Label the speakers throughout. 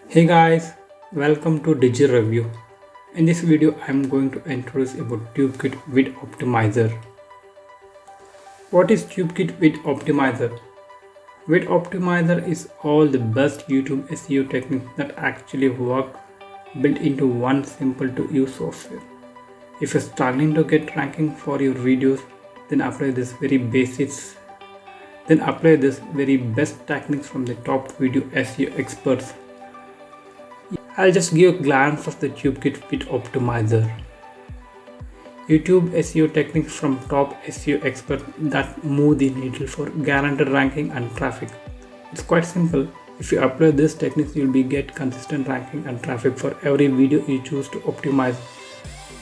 Speaker 1: Hey guys, welcome to Digi review. In this video, I'm going to introduce about Tubekit Vid Optimizer. What is Tubekit Vid Optimizer? Vid Optimizer is all the best YouTube SEO techniques that actually work built into one simple to use software. If you're struggling to get ranking for your videos, then apply this very best techniques from the top video SEO experts. I'll just give a glance of the Tubekit Vid Optimizer. YouTube SEO techniques from top SEO experts that move the needle for guaranteed ranking and traffic. It's quite simple. If you apply these techniques, you'll get consistent ranking and traffic for every video you choose to optimize.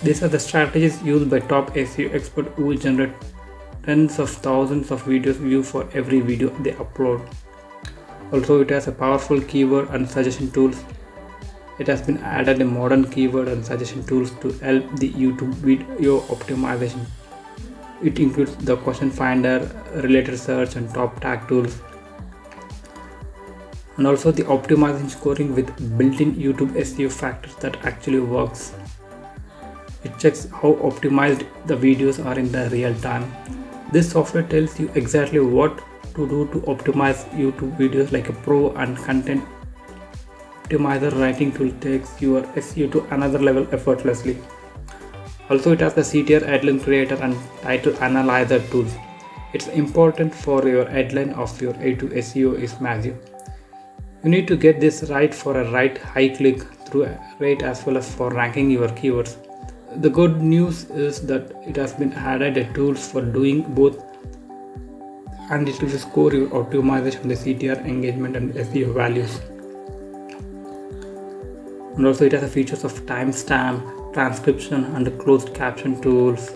Speaker 1: These are the strategies used by top SEO experts who generate tens of thousands of videos views for every video they upload. Also, it has a powerful keyword and suggestion tools. It has been added a modern keyword and suggestion tools to help the YouTube video optimization. It includes the question finder, related search and top tag tools. And also the optimizing scoring with built-in YouTube SEO factors that actually works. It checks how optimized the videos are in the real time. This software tells you exactly what to do to optimize YouTube videos like a pro, and content optimizer writing tool takes your SEO to another level effortlessly. Also, it has the CTR headline creator and title analyzer tools. It's important for your headline of your A2 SEO is massive. You need to get this right for a right high click through rate as well as for ranking your keywords. The good news is that it has been added a tools for doing both, and it will score your optimization, the CTR engagement and SEO values. And also it has the features of timestamp, transcription and closed caption tools.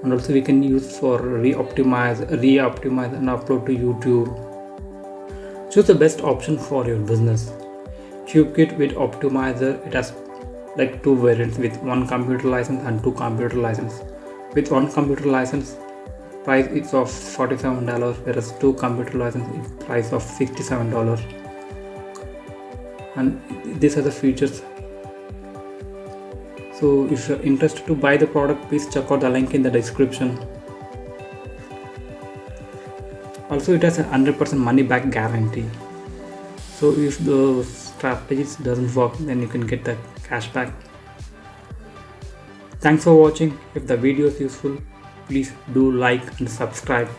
Speaker 1: And also we can use for re-optimize and upload to YouTube. Choose the best option for your business. Tubekit Vid Optimizer, it has like two variants with one computer license and two computer license. With one computer license, price is of $47, whereas two computer license is price of $67. And these are the features. So if you're interested to buy the product, please check out the link in the description. Also, it has a 100% money back guarantee. So if the strategies doesn't work, then you can get the cash back. Thanks for watching. If the video is useful, please do like and subscribe.